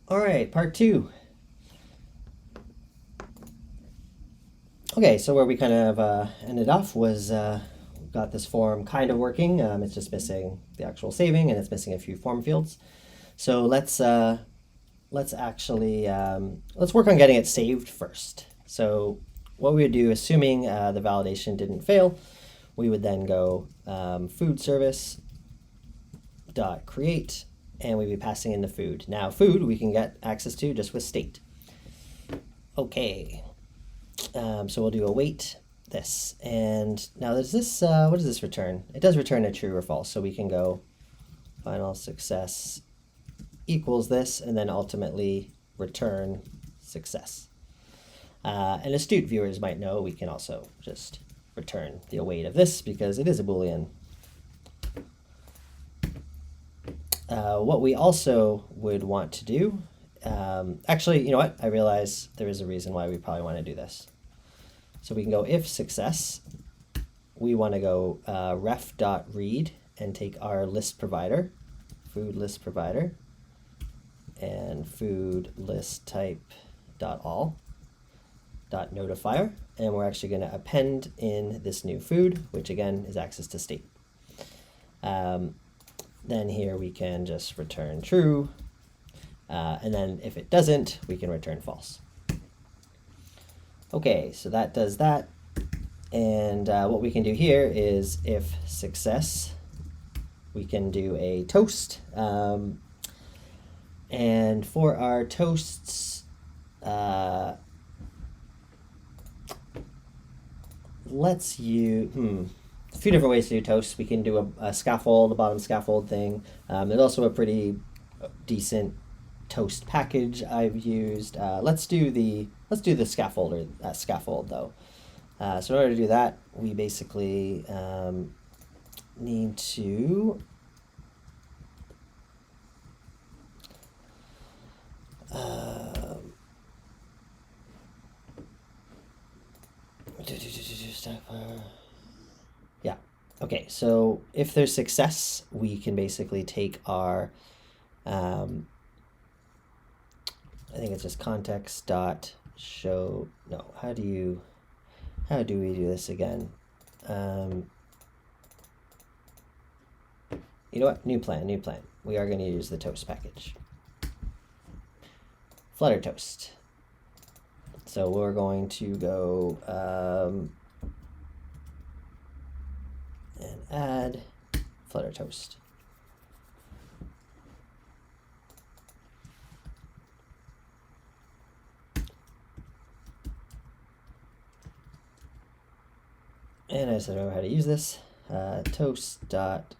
All right, part two. Okay, so where we kind of ended off was got this form kind of working. It's just missing the actual saving, and it's missing a few form fields. So let's actually let's work on getting it saved first. So what we would do, assuming the validation didn't fail, we would then go food service dot create, and we'd be passing in the food. Now, food we can get access to just with state. Okay, so we'll do await this, and now there's this. What does this return? It does return a true or false, so we can go final success equals this, and then ultimately return success. And astute viewers might know we can also just return the await of this because it is a Boolean. What we also would want to do, actually, you know what? I realize there is a reason why we probably want to do this. So we can go if success, we want to go ref.read and take our list provider, food list provider, and food list type dot all dot notifier, and we're actually going to append in this new food, which again is access to state. Then here we can just return true, and then if it doesn't, we can return false. Okay, so that does that, and what we can do here is if success, we can do a toast, and for our toasts, let's use a few different ways to do toasts. We can do a scaffold, a bottom scaffold thing. There's also a pretty decent toast package I've used. Let's do the scaffold though. So in order to do that, we basically need to yeah. Okay, so if there's success, we can basically take our I think it's just context dot show. No, how do we do this again? You know what? New plan. We are going to use the toast package. Flutter toast. So we're going to go and add Flutter toast. And I just don't know how to use this. Toast dot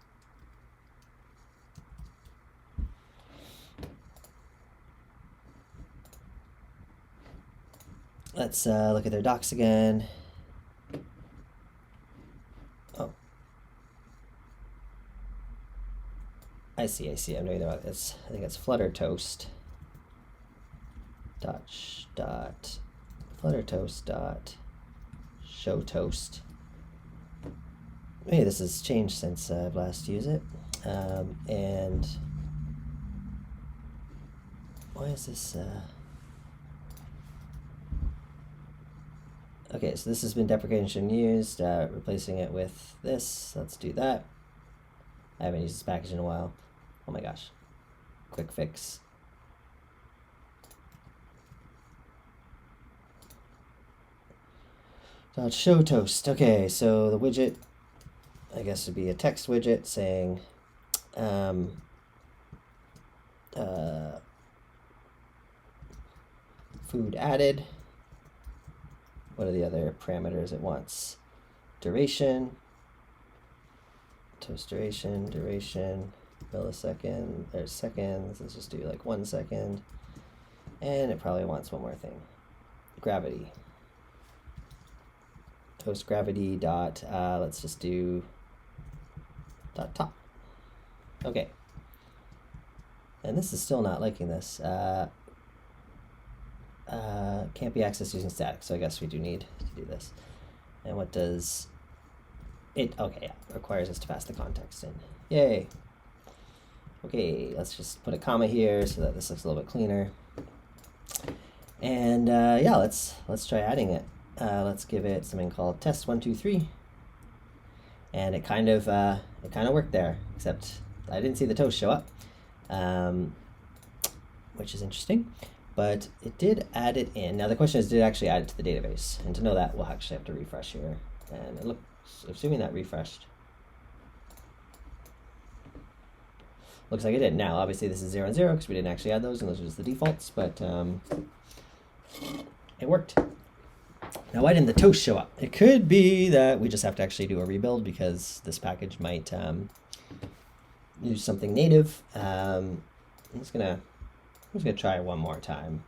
let's look at their docs again. Oh, I see. I'm doing that. I think it's Flutter toast dot Flutter toast dot show toast. Maybe this has changed since I've last used it. And why is this? Okay, so this has been deprecation used, replacing it with this. Let's do that. I haven't used this package in a while. Oh my gosh. Quick fix. Dot show toast. Okay, so the widget, I guess, would be a text widget saying food added. What are the other parameters it wants? Duration, toast duration, millisecond, there's seconds. Let's just do like 1 second. And it probably wants one more thing. Gravity. Toast gravity dot, let's just do dot top. Okay. And this is still not liking this. Can't be accessed using static, so I guess we do need to do this. And what does it? Okay, yeah, requires us to pass the context in. Yay. Okay, let's just put a comma here so that this looks a little bit cleaner. And yeah, let's try adding it. Let's give it something called test123, and it kind of worked there, except I didn't see the toast show up, which is interesting. But it did add it in. Now the question is, did it actually add it to the database? And to know that, we'll actually have to refresh here. And it looks, assuming that refreshed, looks like it did. Now, obviously, this is 0 and 0 because we didn't actually add those, and those are just the defaults. But it worked. Now, why didn't the toast show up? It could be that we just have to actually do a rebuild because this package might use something native. I'm just gonna try one more time.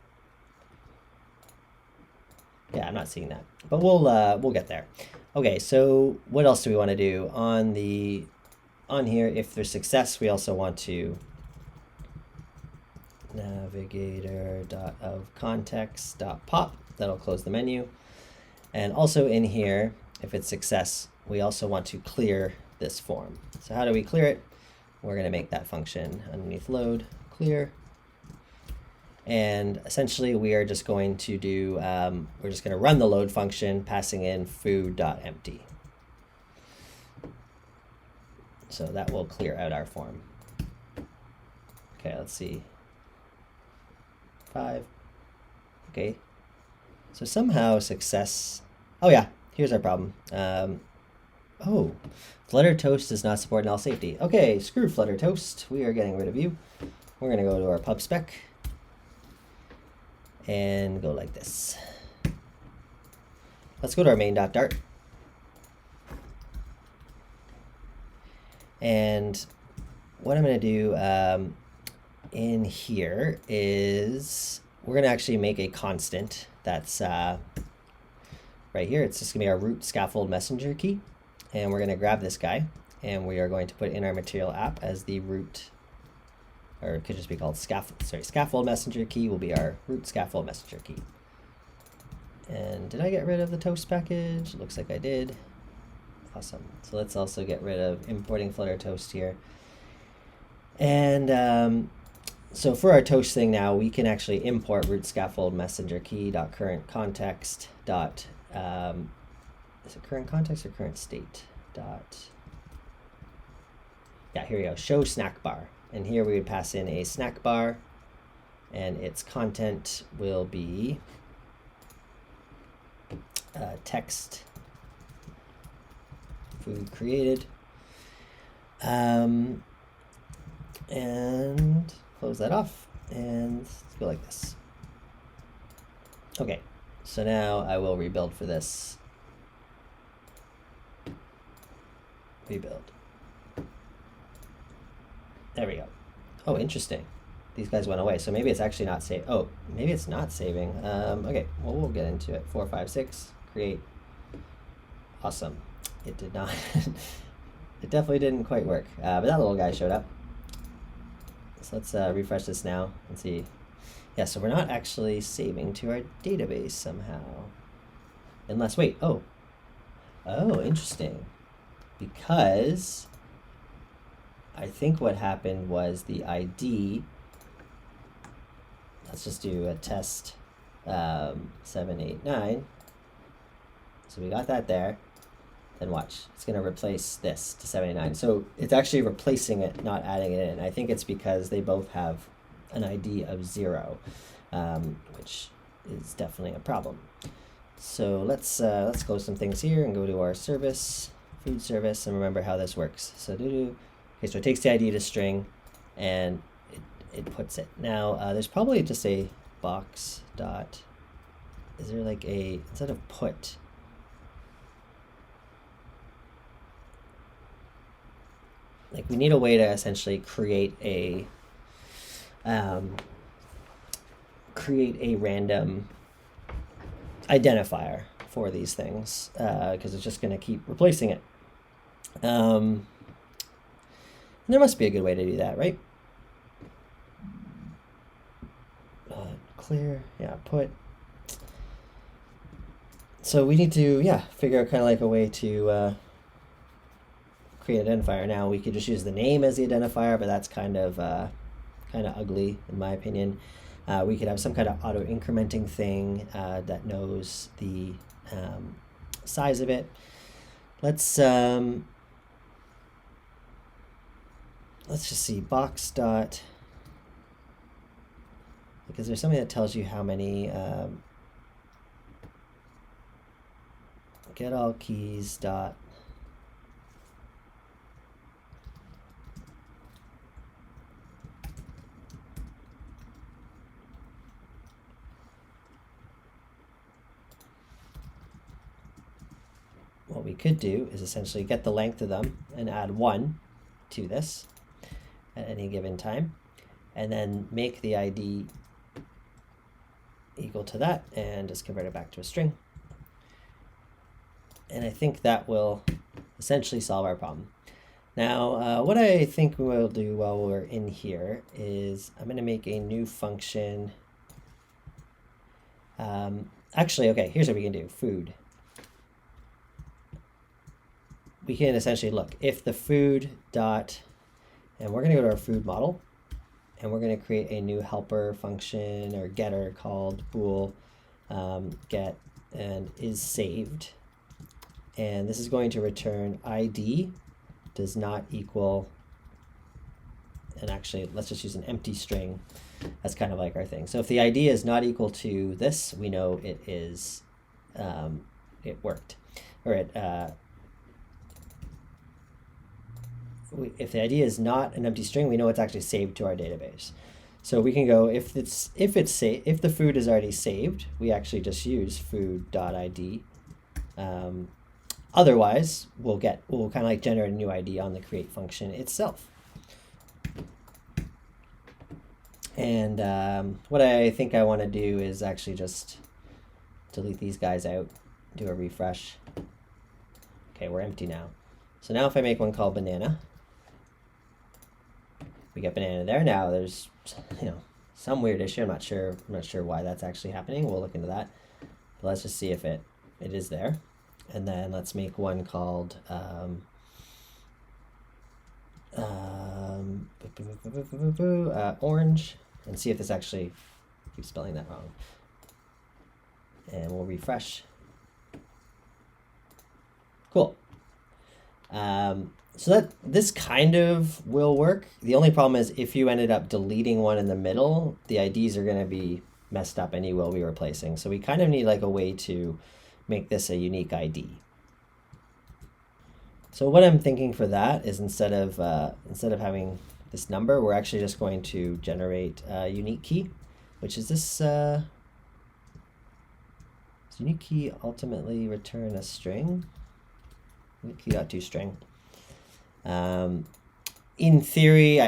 Yeah, I'm not seeing that, but we'll get there. Okay, so what else do we want to do on here? If there's success, we also want to navigator.ofContext.pop. That'll close the menu. And also in here, if it's success, we also want to clear this form. So how do we clear it? We're going to make that function underneath load clear. And essentially, we are just going to do, we're just going to run the load function, passing in food.empty. So that will clear out our form. Okay, let's see. 5. Okay. So somehow success. Oh yeah, here's our problem. Oh, Flutter Toast does not support null safety. Okay, screw Flutter Toast. We are getting rid of you. We're going to go to our pub spec and go like this. Let's go to our main.dart. And what I'm going to do in here is we're going to actually make a constant that's right here. It's just going to be our root scaffold messenger key. And we're going to grab this guy, and we are going to put in our material app as the root, or it could just be called scaffold messenger key will be our root scaffold messenger key. And did I get rid of the toast package? Looks like I did. Awesome. So let's also get rid of importing Flutter Toast here. And so for our toast thing now, we can actually import root scaffold messenger key dot current context dot is it current context or current state dot, yeah, here we go, show snack bar. And here we would pass in a snack bar, and its content will be text food created, and close that off, and let's go like this. Okay, so now I will rebuild for this. Rebuild. There we go. Oh, interesting. These guys went away, so maybe it's actually not saved. Oh, maybe it's not saving. Okay, well, we'll get into it. 4, 5, 6, create. Awesome. It did not. It definitely didn't quite work, but that little guy showed up. So let's refresh this now and see. Yeah, so we're not actually saving to our database somehow. Unless, wait, oh, interesting. Because I think what happened was the ID, let's just do a test 789. So we got that there. Then watch, it's going to replace this to 79. So it's actually replacing it, not adding it in. I think it's because they both have an ID of 0, which is definitely a problem. So let's close some things here and go to our service, food service, and remember how this works. So okay, so it takes the ID to string, and it puts it. Now there's probably just a box dot. Is there like a, instead of put? Like we need a way to essentially create a random identifier for these things, because it's just going to keep replacing it. And there must be a good way to do that, right? Clear, yeah, put. So we need to, yeah, figure out kind of like a way to create identifier. Now we could just use the name as the identifier, but that's kind of ugly in my opinion. We could have some kind of auto incrementing thing that knows the size of it. Let's just see box dot. Because there's something that tells you how many get all keys dot what we could do is essentially get the length of them and add 1 to this at any given time, and then make the ID equal to that and just convert it back to a string. And I think that will essentially solve our problem. Now, what I think we'll do while we're in here is I'm going to make a new function. Actually, okay, here's what we can do. Food. We can essentially look if the food dot, and we're going to go to our food model, and we're going to create a new helper function or getter called bool get and is saved. And this is going to return ID does not equal, and actually let's just use an empty string. That's kind of like our thing. So if the ID is not equal to this, we know it is, it worked, or it, if the ID is not an empty string, we know it's actually saved to our database. So we can go if the food is already saved, we actually just use food.id. Otherwise, we'll kind of like generate a new ID on the create function itself. And what I think I want to do is actually just delete these guys out, do a refresh. Okay, we're empty now. So now if I make one called banana, we get banana there. Now there's some weird issue. I'm not sure why that's actually happening. We'll look into that. But let's just see if it is there. And then let's make one called orange, and see if this actually keeps spelling that wrong. And we'll refresh. Cool. So that this kind of will work. The only problem is if you ended up deleting one in the middle, the IDs are going to be messed up and you will be replacing. So we kind of need like a way to make this a unique ID. So what I'm thinking for that is instead of having this number, we're actually just going to generate a unique key, which is this. Does unique key ultimately return a string? Unique key got toString. In theory,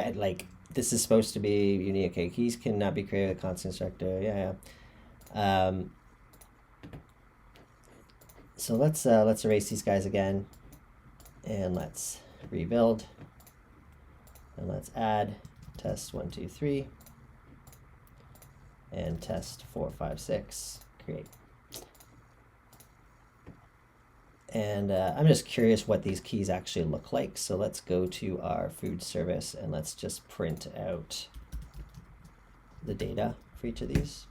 this is supposed to be unique. Okay, keys cannot be created with a constant constructor. Yeah. So let's erase these guys again, and let's rebuild, and let's add test 1, 2, 3, and test 4, 5, 6. Create. And I'm just curious what these keys actually look like. So let's go to our food service and let's just print out the data for each of these.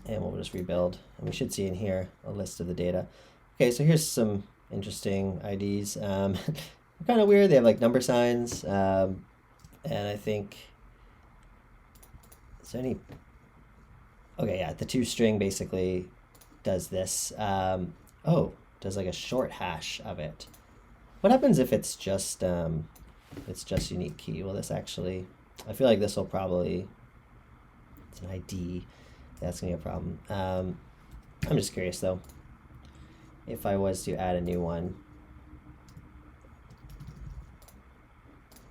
And we'll just rebuild. And we should see in here a list of the data. Okay, so here's some interesting IDs. They're kind of weird. They have like number signs. And I think, is there any? Okay, yeah, the toString basically does this. Does like a short hash of it. What happens if it's just unique key? Will this actually, I feel like this will probably, it's an ID, that's gonna be a problem. I'm just curious though, if I was to add a new one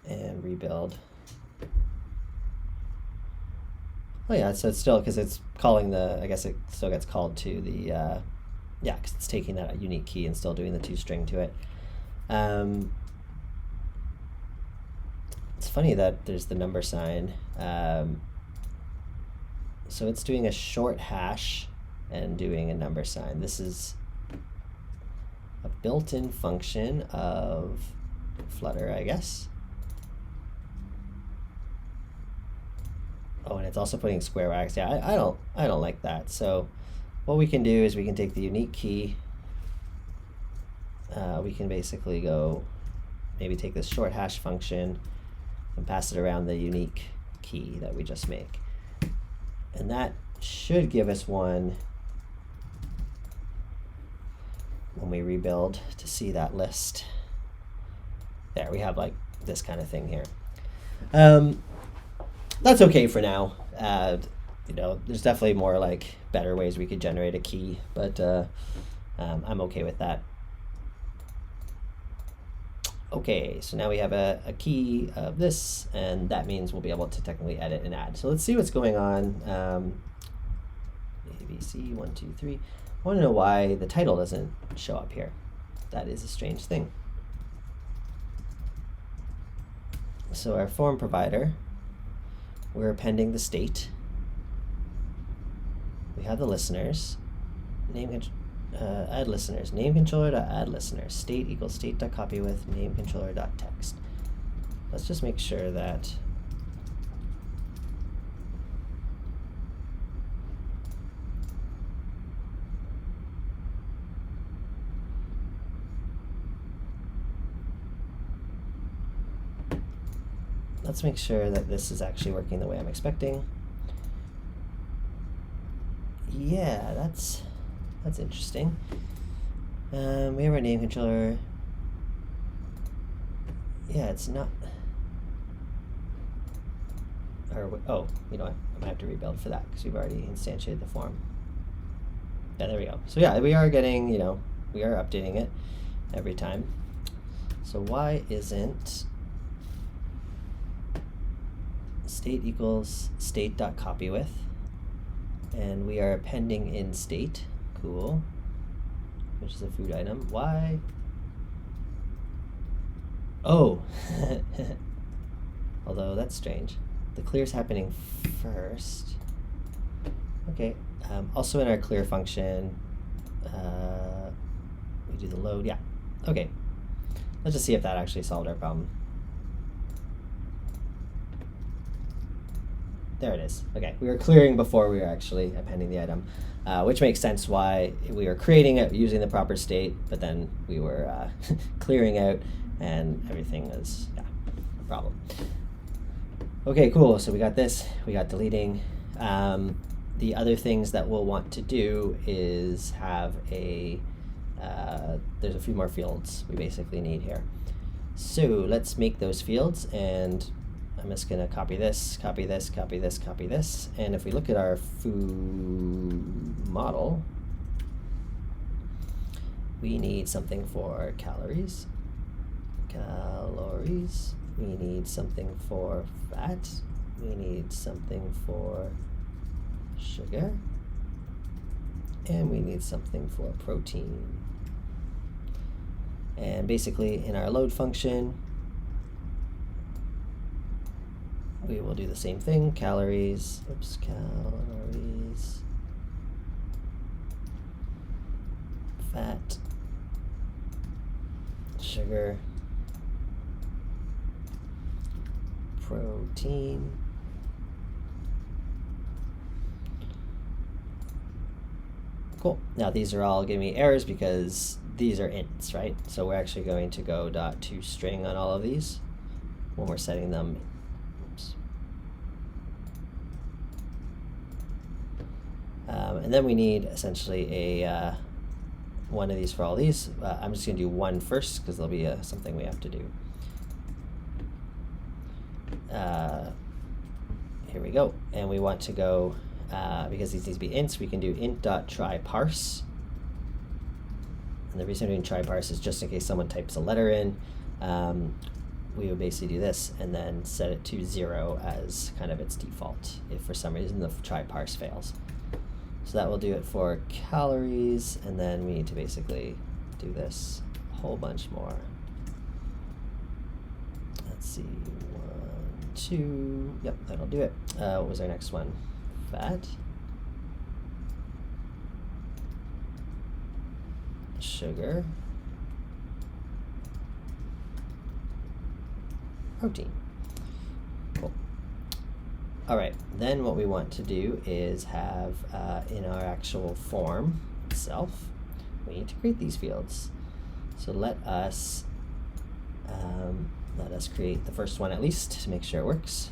and rebuild. Oh yeah, so it's still, because it's calling the, I guess it still gets called to the, yeah, because it's taking that unique key and still doing the toString to it. It's funny that there's the number sign. So it's doing a short hash and doing a number sign. This is a built-in function of Flutter, I guess. Oh, and it's also putting square brackets. Yeah, I don't like that. So what we can do is we can take the unique key. We can basically go maybe take this short hash function and pass it around the unique key that we just make. And that should give us one when we rebuild to see that list. There, we have like this kind of thing here. That's okay for now. You know, there's definitely more like better ways we could generate a key, but I'm okay with that. Okay, so now we have a key of this, and that means we'll be able to technically edit and add. So let's see what's going on. ABC 1, 2, 3. I want to know why the title doesn't show up here. That is a strange thing. So our form provider, we're appending the state. We have the listeners. Add listeners. Name controller.add listeners. State equals state.copy with name controller.text. Let's just make sure that this is actually working the way I'm expecting. Yeah, that's interesting. We have our name controller. Yeah, it's not. Or oh, you know what? I'm gonna have to rebuild for that because we've already instantiated the form. Yeah, there we go. So yeah, we are getting, you know, we are updating it every time. So why isn't state equals state.copy with, and we are appending in state, cool, which is a food item. Why? Oh, although that's strange. The clear's happening first. Okay, also in our clear function, we do the load, yeah. Okay, let's just see if that actually solved our problem. There it is. Okay, we were clearing before we were actually appending the item, which makes sense why we were creating it using the proper state, but then we were clearing out and everything was, yeah, a problem. Okay, cool. So we got this, we got deleting. The other things that we'll want to do is have a, there's a few more fields we basically need here. So let's make those fields, and I'm just gonna copy this, copy this, copy this, copy this. And if we look at our food model, we need something for calories. Calories. We need something for fat. We need something for sugar. And we need something for protein. And basically in our load function, we will do the same thing, calories, calories, fat, sugar, protein, cool. Now these are all giving me errors because these are ints, right? So we're actually going to go .toString on all of these when we're setting them. And then we need essentially a one of these for all these. I'm just going to do one first because there'll be something we have to do. Here we go. And we want to go, because these need to be ints, we can do int.tryParse. And the reason we're doing tryParse is just in case someone types a letter in. We would basically do this and then set it to 0 as kind of its default if for some reason the tryParse fails. So that will do it for calories, and then we need to basically do this a whole bunch more. Let's see, 1, 2, yep, that'll do it. What was our next one? Fat. Sugar. protein. Cool. All right, then what we want to do is have in our actual form itself, we need to create these fields. So let us create the first one at least to make sure it works.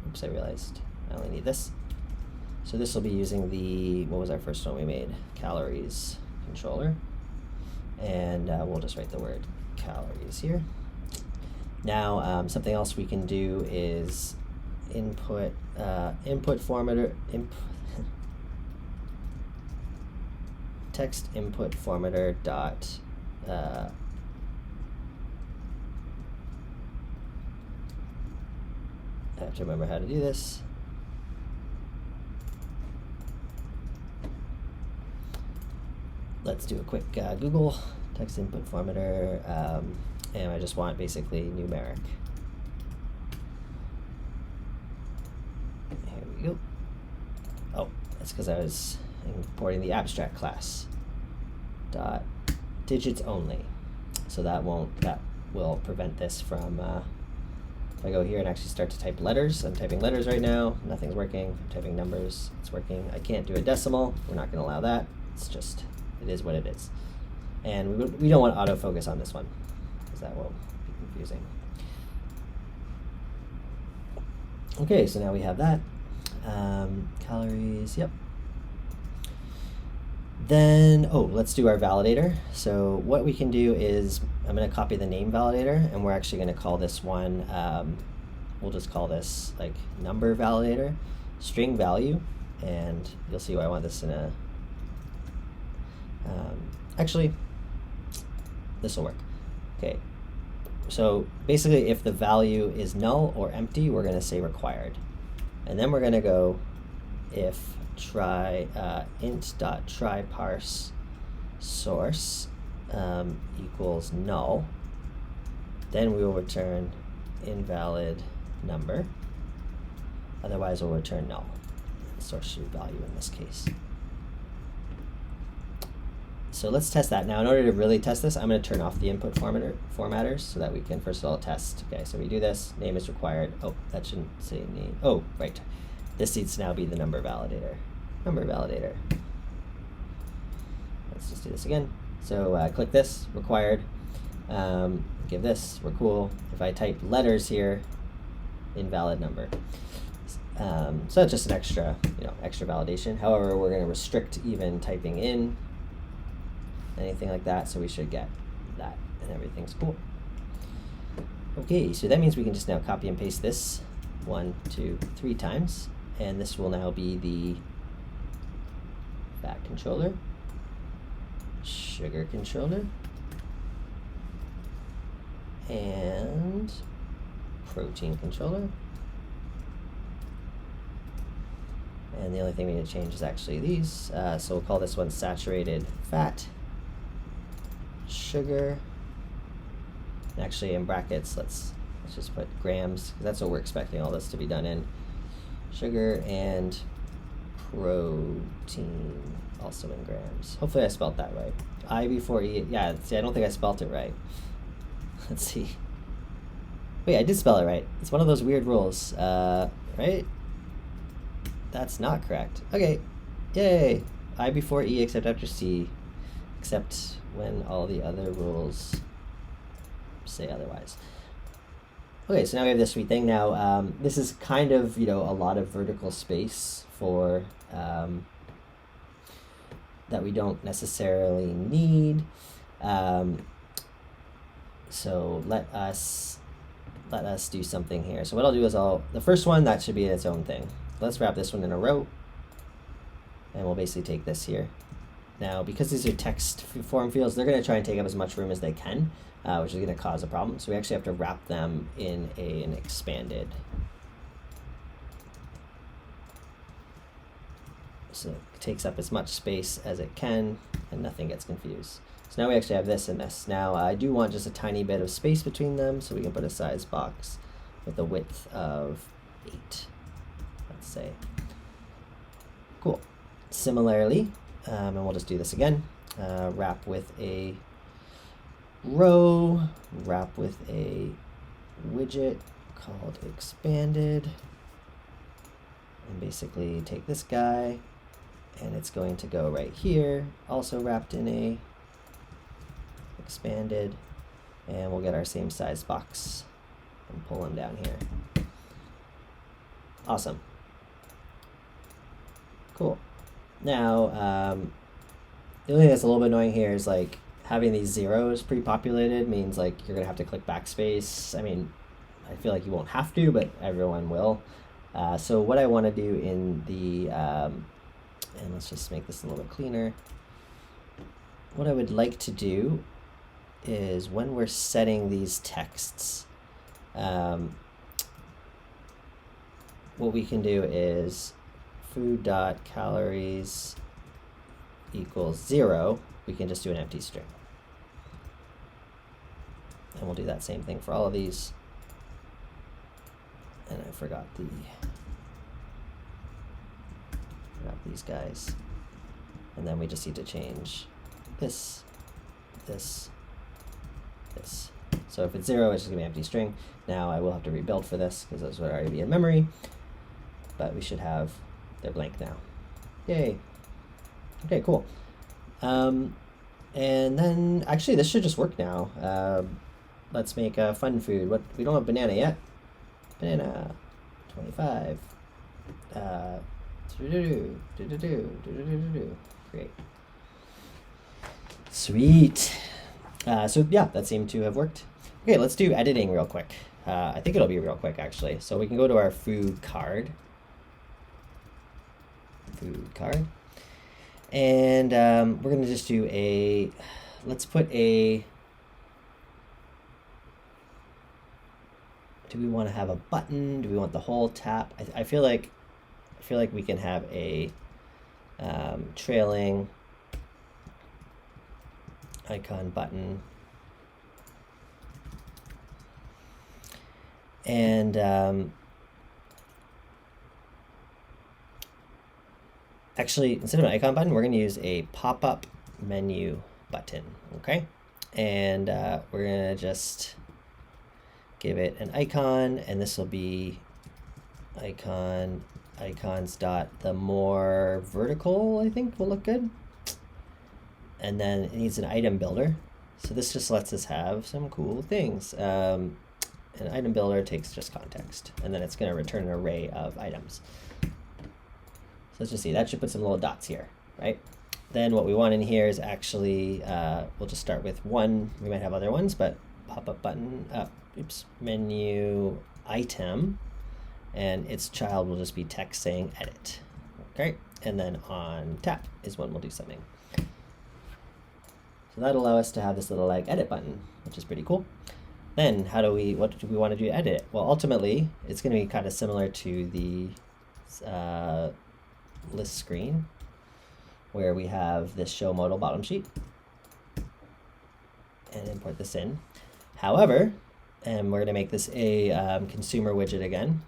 Oops, I realized I only need this. So this will be using the, what was our first one we made? Calories controller. And we'll just write the word calories here. Now, something else we can do is input formatter, text input formatter dot I have to remember how to do this. Let's do a quick Google text input formatter, and I just want basically numeric. Here we go. Oh, that's because I was importing the abstract class. Dot digits only. So that will prevent this from, if I go here and actually start to type letters, I'm typing letters right now, nothing's working. I'm typing numbers, it's working. I can't do a decimal, we're not going to allow that. It's just, it is what it is. And we don't want autofocus on this one, because that will be confusing. Okay, so now we have that. Calories, yep. Then, let's do our validator. So what we can do is, I'm going to copy the name validator, and we're actually going to call this one, we'll just call this like number validator, string value, and you'll see why I want this in a, actually, this will work. Okay, so basically if the value is null or empty, we're going to say required. And then we're going to go if try int.try parse source equals null, then we will return invalid number. Otherwise, we'll return null. Source value in this case. So let's test that. Now, in order to really test this, I'm going to turn off the input formatters so that we can first of all test. Okay, so we do this. Name is required. Oh, that shouldn't say name. Oh, right. This needs to now be the number validator. Number validator. Let's just do this again. So click this, required. Give this, we're cool. If I type letters here, invalid number. So that's just an extra, extra validation. However, we're going to restrict even typing in anything like that, so we should get that, and everything's cool. Okay, so that means we can just now copy and paste this 1, 2, 3 times, and this will now be the fat controller, sugar controller, and protein controller. And the only thing we need to change is actually these. So we'll call this one saturated fat, sugar, and actually in brackets, let's just put grams, because that's what we're expecting all this to be done in. Sugar and protein, also in grams. Hopefully I spelled that right. I before E, yeah, see, I don't think I spelled it right. Let's see. Wait, I did spell it right. It's one of those weird rules, right? That's not correct. Okay, yay. I before E except after C, except when all the other rules say otherwise. Okay, so now we have this sweet thing. Now, this is kind of, a lot of vertical space for, that we don't necessarily need. So let us do something here. So what I'll do is the first one, that should be its own thing. Let's wrap this one in a row, and we'll basically take this here. Now, because these are text form fields, they're going to try and take up as much room as they can, which is going to cause a problem. So we actually have to wrap them in an expanded. So it takes up as much space as it can, and nothing gets confused. So now we actually have this and this. Now I do want just a tiny bit of space between them, so we can put a size box with a width of 8. Let's say. Cool. Similarly, and we'll just do this again. Wrap with a row, wrap with a widget called expanded, and basically take this guy, and it's going to go right here, also wrapped in a expanded, and we'll get our same size box and pull them down here. Awesome. Cool. Now, the only thing that's a little bit annoying here is like having these zeros pre-populated means like you're gonna have to click backspace. I mean, I feel like you won't have to, but everyone will. So what I want to do in the, and let's just make this a little bit cleaner. What I would like to do is when we're setting these texts, what we can do is food.calories equals 0. We can just do an empty string. And we'll do that same thing for all of these. And I forgot these guys. And then we just need to change this, this, this. So if it's 0, it's just gonna be an empty string. Now I will have to rebuild for this because those would already be in memory. But we should have, they're blank now. Yay. Okay, cool. And then actually this should just work now. Let's make a fun food. What, we don't have banana yet. Banana 25. Great. Sweet. So yeah, that seemed to have worked. Okay, let's do editing real quick. I think it'll be real quick actually. So we can go to our food card. And we're gonna just do a, let's put a, do we want to have a button? Do we want the whole tap? I feel like we can have a trailing icon button. And actually, instead of an icon button, we're going to use a pop-up menu button, okay? And we're going to just give it an icon, and this will be icons dot the more vertical, I think will look good. And then it needs an item builder. So this just lets us have some cool things. An item builder takes just context, and then it's going to return an array of items. So let's just see, that should put some little dots here, right? Then what we want in here is actually, we'll just start with one. We might have other ones, but pop-up button, menu item, and its child will just be text saying edit, okay? And then on tap is when we'll do something. So that'll allow us to have this little like edit button, which is pretty cool. Then what do we want to do to edit it? Well, ultimately, it's going to be kind of similar to the list screen, where we have this show modal bottom sheet, and import this in. However, and we're going to make this a consumer widget again.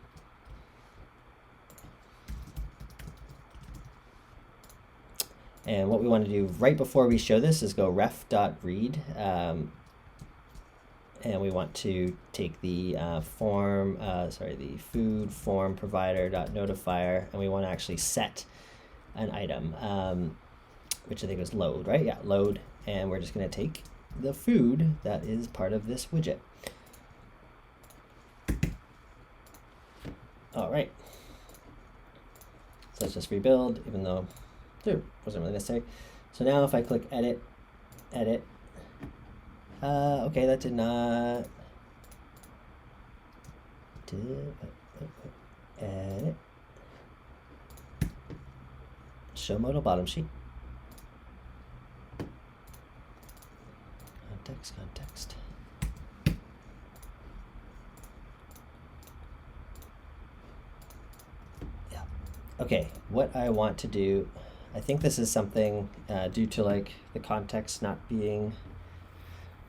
And what we want to do right before we show this is go ref.read, and we want to take the the food form provider.notifier, and we want to actually set an item, which I think was load, right? Yeah, load, and we're just going to take the food that is part of this widget. All right. So let's just rebuild, even though it wasn't really necessary. So now if I click edit, okay, that did not, edit, show modal bottom sheet, context, yeah, okay, what I want to do, I think this is something due to like the context not being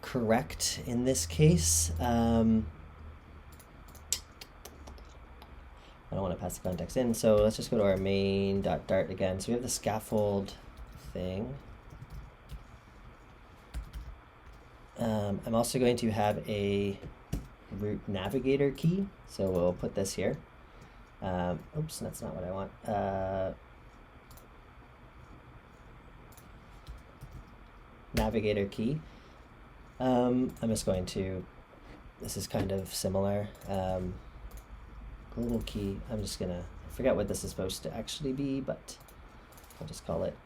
correct in this case. I don't want to pass the context in, so let's just go to our main.dart again. So we have the scaffold thing. I'm also going to have a route navigator key. So we'll put this here. Oops, that's not what I want. Navigator key. I'm just going to, this is kind of similar. Global key, I'm just gonna, I forget what this is supposed to actually be, but I'll just call it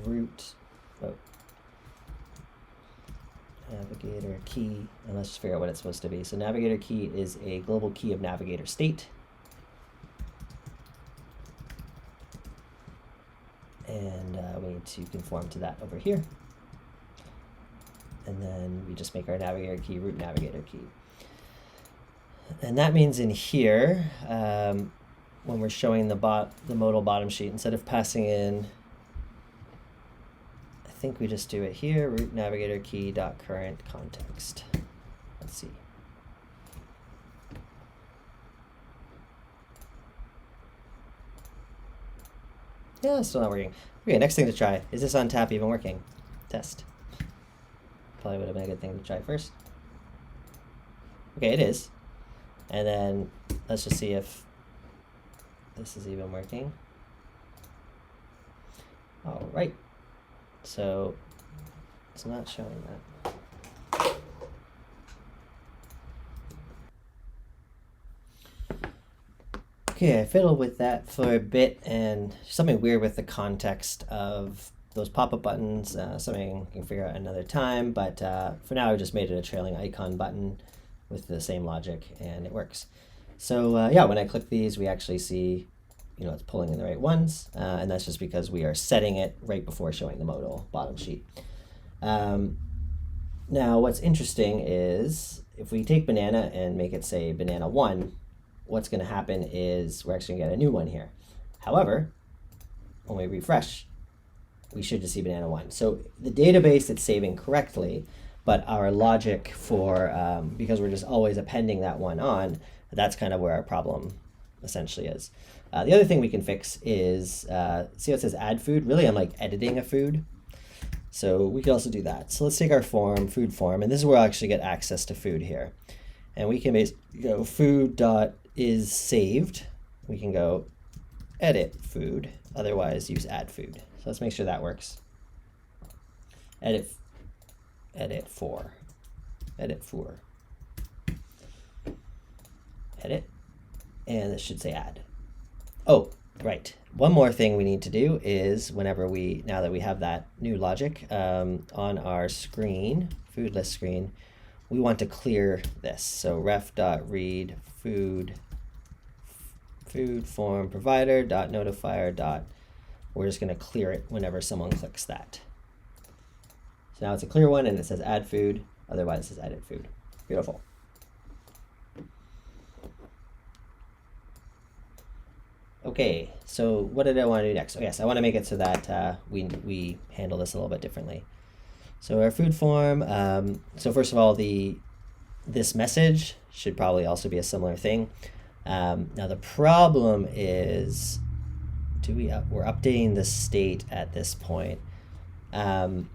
route, navigator key, and let's just figure out what it's supposed to be. So navigator key is a global key of navigator state. And we need to conform to that over here. And then we just make our navigator key route navigator key. And that means in here, when we're showing the modal bottom sheet, instead of passing in, I think we just do it here, route navigator key dot current context. Let's see. Yeah, it's still not working. Okay, next thing to try. Is this on tap even working? Test. Probably would have been a good thing to try first. Okay, it is. And then let's just see if this is even working. All right. So it's not showing that. Okay, I fiddled with that for a bit, and something weird with the context of those pop-up buttons, something you can figure out another time, but for now I just made it a trailing icon button with the same logic, and it works. So yeah, when I click these, we actually see, you know, it's pulling in the right ones, and that's just because we are setting it right before showing the modal bottom sheet. Now, what's interesting is if we take banana and make it say banana 1, what's going to happen is we're actually going to get a new one here. However, when we refresh, we should just see banana 1. So the database it's saving correctly, but our logic for, because we're just always appending that one on, that's kind of where our problem essentially is. The other thing we can fix is, see how it says add food? Really, I'm like editing a food. So we can also do that. So let's take our form, food form, and this is where I'll actually get access to food here. And we can go food.isSaved. We can go edit food, otherwise use add food. So let's make sure that works. Edit for, edit, and this should say add. Oh, right. One more thing we need to do is whenever now that we have that new logic on our screen, food list screen, we want to clear this. So ref.read food form provider .notifier . We're just going to clear it whenever someone clicks that. So now it's a clear one and it says add food, otherwise it says edit food. Beautiful. Okay, so what did I want to do next? Oh yes, I want to make it so that we handle this a little bit differently. So our food form, so first of all, this message should probably also be a similar thing. Now the problem is, we're updating the state at this point. And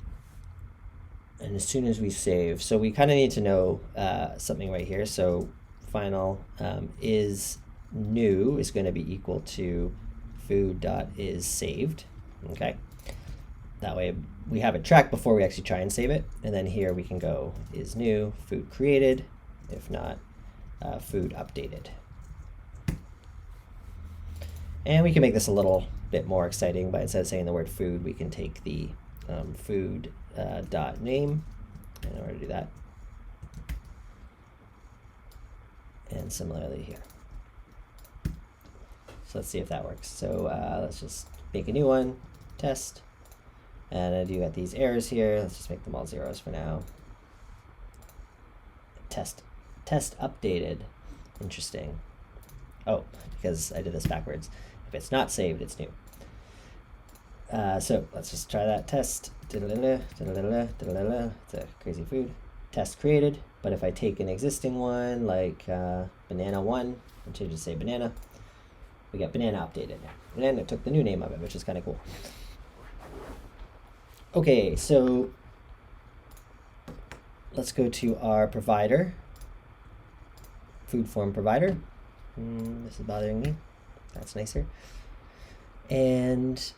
as soon as we save, so we kind of need to know something right here. So final is new is going to be equal to food.isSaved. Okay. That way we have it tracked before we actually try and save it. And then here we can go is new, food created, if not food updated. And we can make this a little bit more exciting by instead of saying the word food, we can take the food dot name in order to do that. And similarly here. So let's see if that works. So let's just make a new one, test. And I do got these errors here. Let's just make them all zeros for now. Test updated. Interesting. Oh, because I did this backwards. If it's not saved, it's new. So let's just try that test. It's a crazy food. Test created. But if I take an existing one like banana 1, and should just say banana, we get banana updated. And then it took the new name of it, which is kind of cool. let's go to our provider, food form provider. This is bothering me. That's nicer. And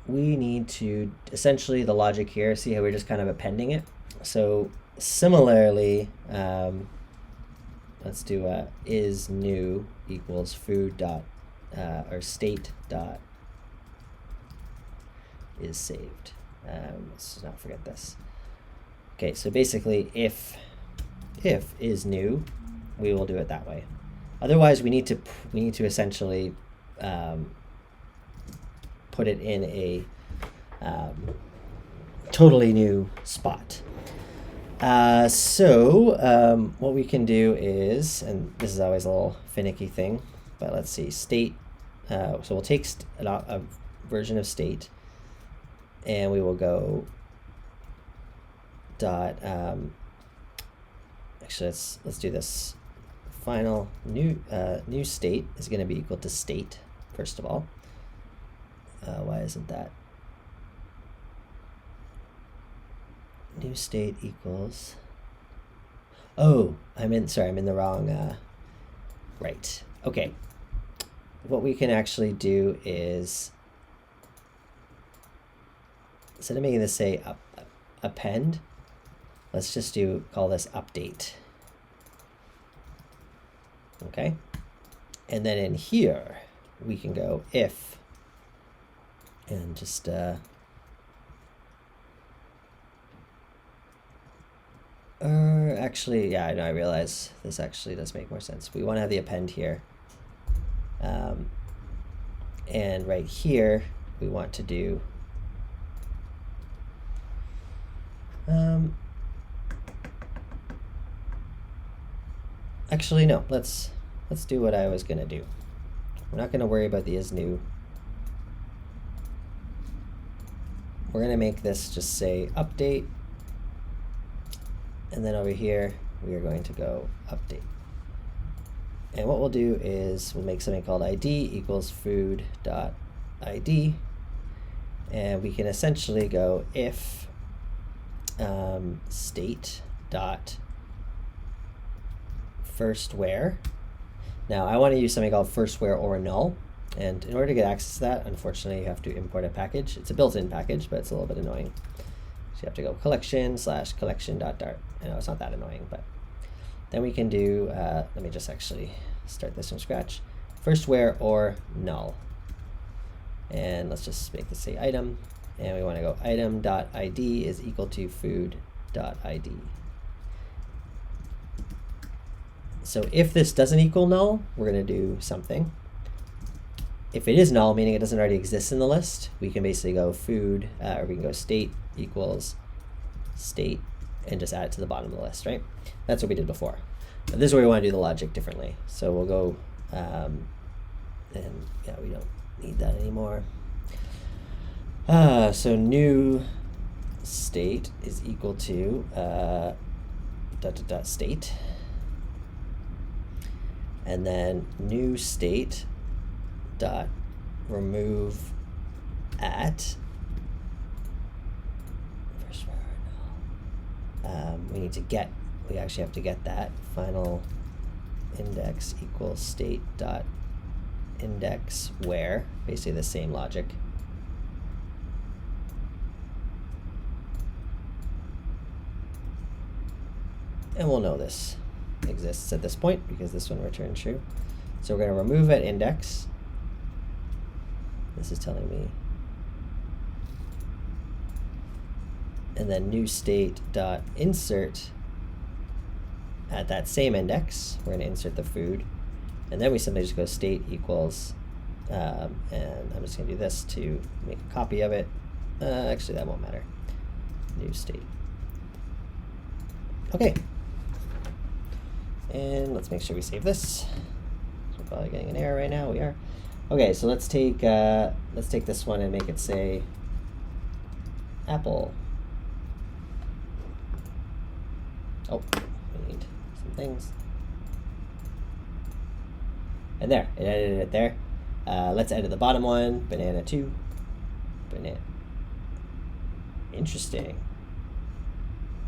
we need to, essentially the logic here, see how we're just kind of appending it. So similarly, let's do is new equals food dot, or state dot is saved. Let's not forget this. Okay, so basically if is new, we will do it that way. Otherwise, we need to essentially put it in a totally new spot. So what we can do is, and this is always a little finicky thing, but let's see, state. So we'll take a version of state, and we will go dot. Actually, let's do this. Final new state is going to be equal to state, first of all. Why isn't that? New state equals. Oh, I'm in the wrong. Right. Okay. What we can actually do is, instead of making this say append, let's just call this update. Okay. And then in here, we can go if, and just actually, yeah, I realize this actually does make more sense. We want to have the append here. And right here, we want to do actually, no, let's do what I was going to do. We're not going to worry about the is new. We're going to make this just say update. And then over here, we are going to go update. And what we'll do is we'll make something called ID equals food dot ID. And we can essentially go if state dot first where. Now I want to use something called first where or null. And in order to get access to that, unfortunately, you have to import a package. It's a built-in package, but it's a little bit annoying. So you have to go collection/collection.dart. I know it's not that annoying, but then we can do, let me just actually start this from scratch. First where or null. And let's just make this say item. And we want to go item.id is equal to food.id. So if this doesn't equal null, we're going to do something. If it is null, meaning it doesn't already exist in the list, we can basically go food, or we can go state equals state and just add it to the bottom of the list, right? That's what we did before. Now, this is where we want to do the logic differently. So we'll go, and yeah, we don't need that anymore. So new state is equal to state. And then new state dot remove at first where we actually have to get that final index equals state dot index where, basically the same logic. And we'll know this exists at this point because this one returns true. So we're going to remove at index. This is telling me. And then new state dot insert at that same index. We're going to insert the food. And then we simply just go state equals, and I'm just going to do this to make a copy of it. Actually, that won't matter. New state. Okay. And let's make sure we save this. We're probably getting an error right now. We are. Okay, so let's take this one and make it say apple. Oh, we need some things. And there, it edited it there. Let's edit the bottom one, banana 2, banana. Interesting.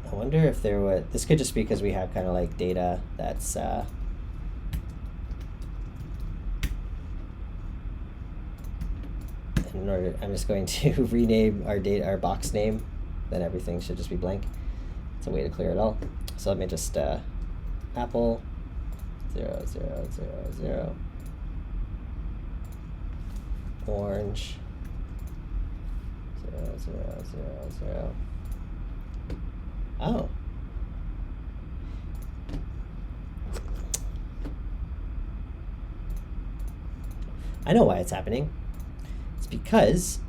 I wonder if there would, this could just be because we have kind of like data that's in order, I'm just going to rename our box name, then everything should just be blank. It's a way to clear it all. So let me just apple 0 0 0 0 orange 0 0 0 0. Oh. I know why it's happening. It's because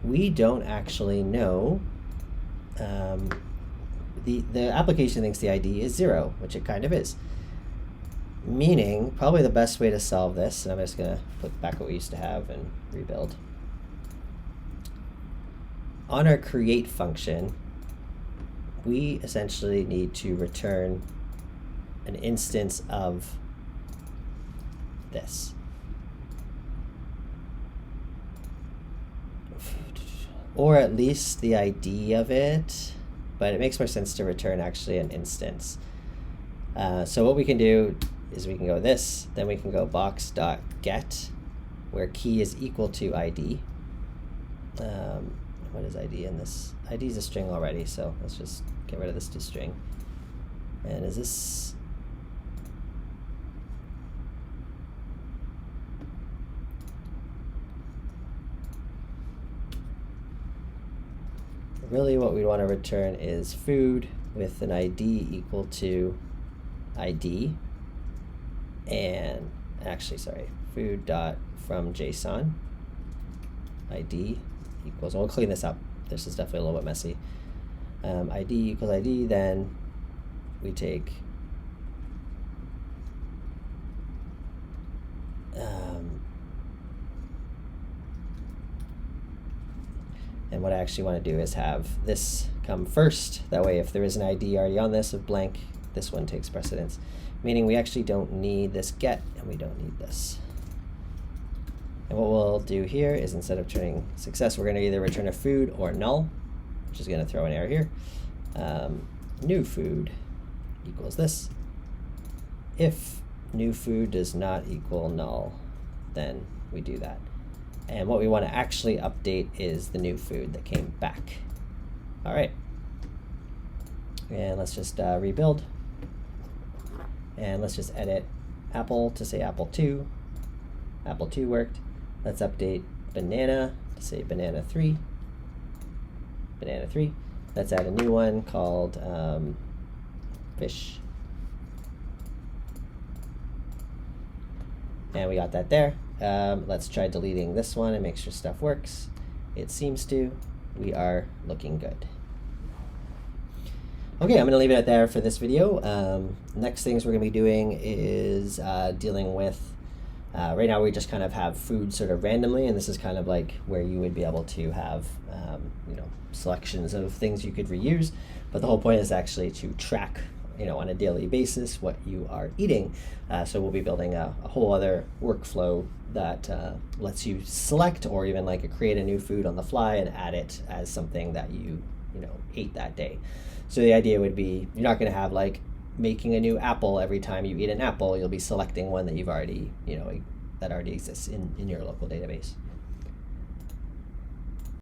we don't actually know. The application thinks the ID is 0, which it kind of is. Meaning, probably the best way to solve this, and I'm just going to put back what we used to have and rebuild. On our create function, we essentially need to return an instance of this. Or at least the ID of it, but it makes more sense to return actually an instance. So what we can do is we can go this, then we can go box.get, where key is equal to ID. What is ID in this? ID is a string already, so let's just get rid of this to string. And is this? Really what we want to return is food with an ID equal to ID, and actually, sorry, food dot from JSON ID equals, and we'll clean this up. This is definitely a little bit messy. ID equals ID, then we take and what I actually want to do is have this come first. That way, if there is an ID already on this of blank, this one takes precedence. Meaning we actually don't need this get, and we don't need this. And what we'll do here is instead of turning success, we're going to either return a food or null, which is going to throw an error here. New food equals this. If new food does not equal null, then we do that. And what we want to actually update is the new food that came back. All right. And let's just rebuild. And let's just edit apple to say apple 2. Apple 2 worked. Let's update banana to say banana 3. Banana 3. Let's add a new one called fish. And we got that there. Let's try deleting this one and make sure stuff works. It seems to. We are looking good. Okay, I'm going to leave it at there for this video. Next things we're going to be doing is dealing with, right now we just kind of have food sort of randomly, and this is kind of like where you would be able to have selections of things you could reuse. But the whole point is actually to track on a daily basis what you are eating. So we'll be building a whole other workflow that lets you select or even like create a new food on the fly and add it as something that you ate that day. So the idea would be you're not going to have like making a new apple every time you eat an apple. You'll be selecting one that you've already that already exists in your local database.